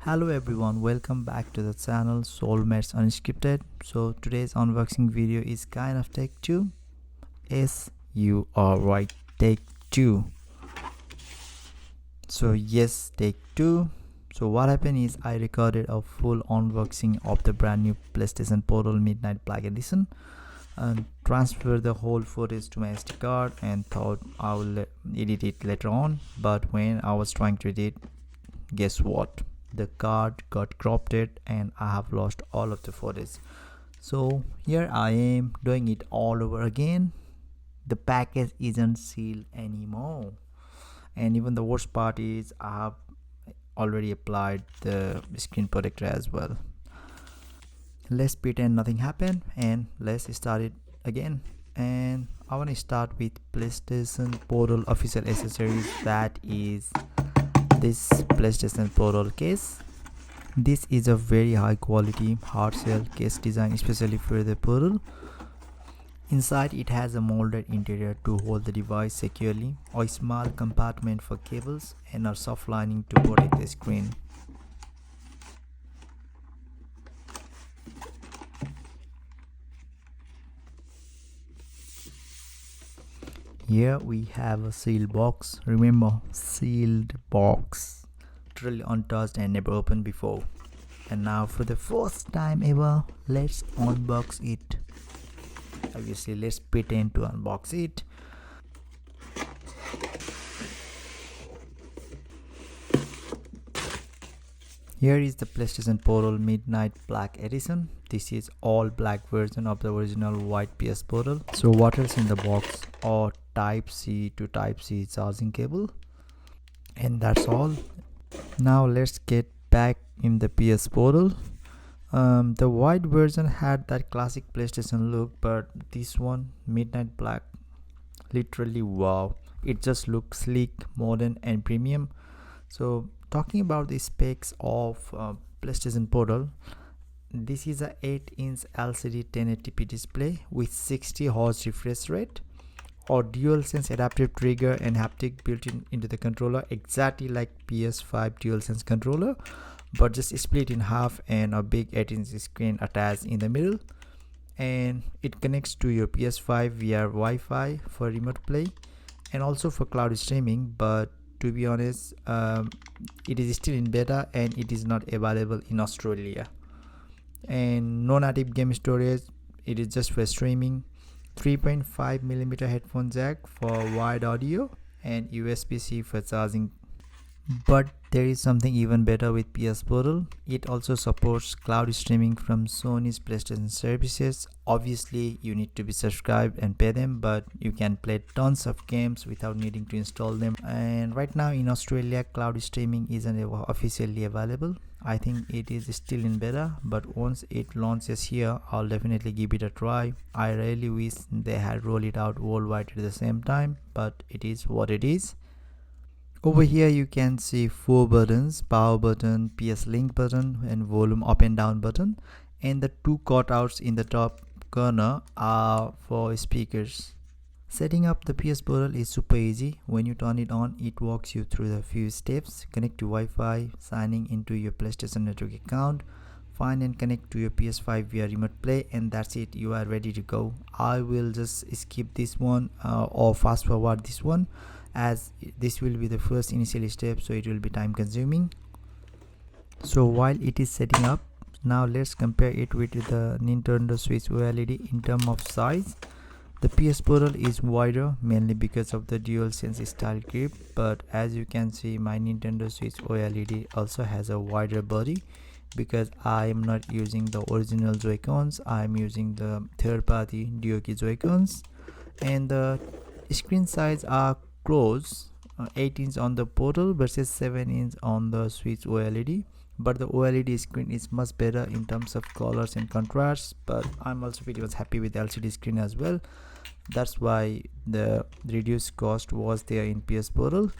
Hello everyone, welcome back to the channel Soulmates Unscripted. So today's unboxing video is kind of take two. Yes, you are right, take two. So yes, take two. So what happened is I recorded a full unboxing of the brand new PlayStation Portal Midnight Black Edition and transferred the whole footage to my SD card and thought I will edit it later on. But when I was trying to edit, guess what? The card got cropped and I have lost all of the footage. So here I am doing it all over again. The package isn't sealed anymore, and even the worst part is I have already applied the screen protector as well. Let's pretend nothing happened and let's start it again. And I want to start with PlayStation Portal official accessories, that is this PlayStation Portal case. This is a very high quality hard shell case design especially for the Portal. Inside it has a molded interior to hold the device securely, a small compartment for cables, and a soft lining to protect the screen. Here we have a sealed box. Remember, sealed box, totally untouched and never opened before. And now for the first time ever, let's unbox it. Obviously let's pretend to unbox it. Here is the PlayStation Portal Midnight Black Edition. This is all black version of the original white PS Portal. So what else in the box? Or Type-C to Type-C charging cable, and that's all. Now let's get back in the PS Portal. The white version had that classic PlayStation look, but this one, Midnight Black, literally wow, it just looks sleek, modern and premium. So talking about the specs of PlayStation Portal, this is a 8-inch LCD 1080p display with 60 Hz refresh rate, or DualSense adaptive trigger and haptic built into the controller, exactly like PS5 DualSense controller, but just split in half, and a big 8-inch screen attached in the middle. And it connects to your PS5 via Wi-Fi for remote play and also for cloud streaming. But to be honest, it is still in beta and it is not available in Australia. And no native game storage, it is just for streaming. 3.5mm headphone jack for wired audio and USB-C for charging. But there is something even better with PS Portal. It also supports cloud streaming from Sony's PlayStation services. Obviously you need to be subscribed and pay them, but you can play tons of games without needing to install them. And right now in Australia, cloud streaming isn't officially available. I think it is still in beta, but once it launches here, I'll definitely give it a try. I really wish they had rolled it out worldwide at the same time, but it is what it is. Over here you can see 4 buttons: power button, PS Link button, and volume up and down button, and the 2 cutouts in the top corner are for speakers. Setting up the PS Portal is super easy. When you turn it on, it walks you through the few steps: connect to Wi-Fi, signing into your PlayStation Network account, find and connect to your PS5 via remote play, and that's it, you are ready to go. I will just skip this one or fast forward this one, as this will be the first initial step, so it will be time consuming. So while it is setting up, now let's compare it with the Nintendo Switch OLED in terms of size. The PS Portal is wider, mainly because of the DualSense style grip, but as you can see, my Nintendo Switch OLED also has a wider body because I am not using the original Joy-Cons, I am using the third-party Duoki Joy-Cons. And the screen size are close, 8-inch on the Portal versus 7-inch on the Switch OLED, but the OLED screen is much better in terms of colors and contrast. But I'm also pretty much happy with the LCD screen as well. That's why the reduced cost was there in PS Portal.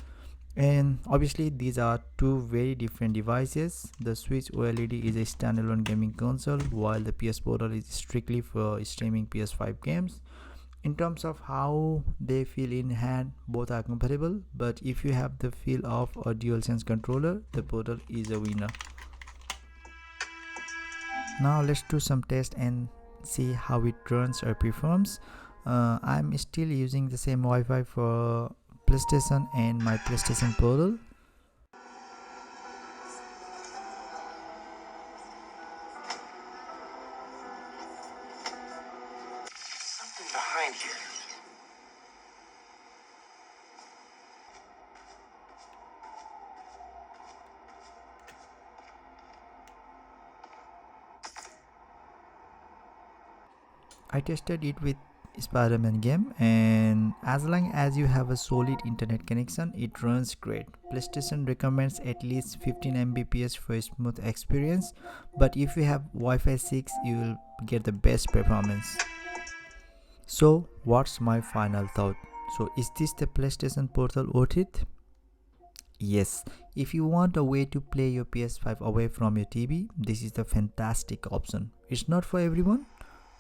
And obviously these are two very different devices. The Switch OLED is a standalone gaming console, while the PS Portal is strictly for streaming PS5 games. In terms of how they feel in hand, both are compatible, but if you have the feel of a DualSense controller, the Portal is a winner. Now let's do some test and see how it runs or performs. I'm still using the same Wi-Fi for PlayStation and my PlayStation Portal. Something behind here. I tested it with Spider-Man game, and as long as you have a solid internet connection, it runs great. PlayStation recommends at least 15 Mbps for a smooth experience, but if you have Wi-Fi 6, you will get the best performance. So what's my final thought? So is this the PlayStation Portal worth it? Yes, if you want a way to play your PS5 away from your TV, this is the fantastic option. It's not for everyone.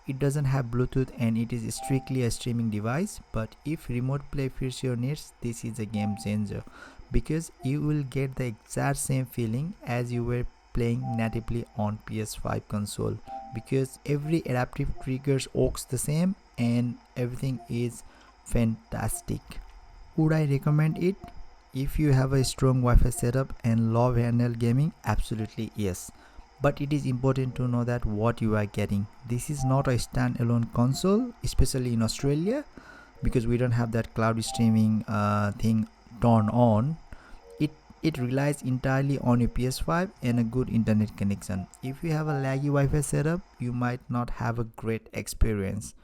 It doesn't have Bluetooth and it is strictly a streaming device, but if remote play fits your needs, this is a game changer because you will get the exact same feeling as you were playing natively on PS5 console, because every adaptive triggers works the same and everything is fantastic. Would I recommend it? If you have a strong Wi-Fi setup and love handheld gaming, absolutely yes. But it is important to know that what you are getting. This is not a standalone console, especially in Australia, because we don't have that cloud streaming thing turned on. It relies entirely on your PS5 and a good internet connection. If you have a laggy Wi-Fi setup, you might not have a great experience.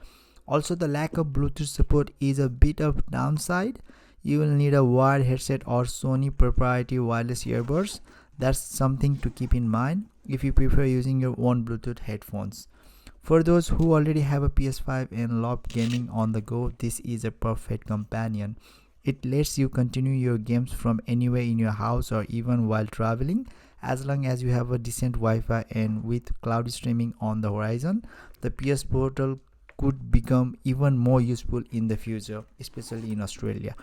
Also, the lack of Bluetooth support is a bit of downside. You will need a wired headset or Sony proprietary wireless earbuds. That's something to keep in mind if you prefer using your own Bluetooth headphones. For those who already have a PS5 and love gaming on the go, this is a perfect companion. It lets you continue your games from anywhere in your house or even while traveling, as long as you have a decent Wi-Fi. And with cloud streaming on the horizon, the PS Portal could become even more useful in the future, especially in Australia.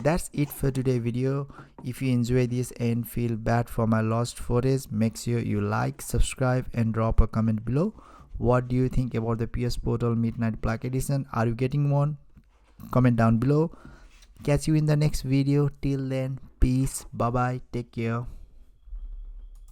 That's it for today's video. If you enjoy this and feel bad for my lost footage, make sure you like, subscribe and drop a comment below. What do you think about the PS Portal Midnight Black Edition? Are you getting one? Comment down below. Catch you in the next video. Till then, peace, bye bye, take care.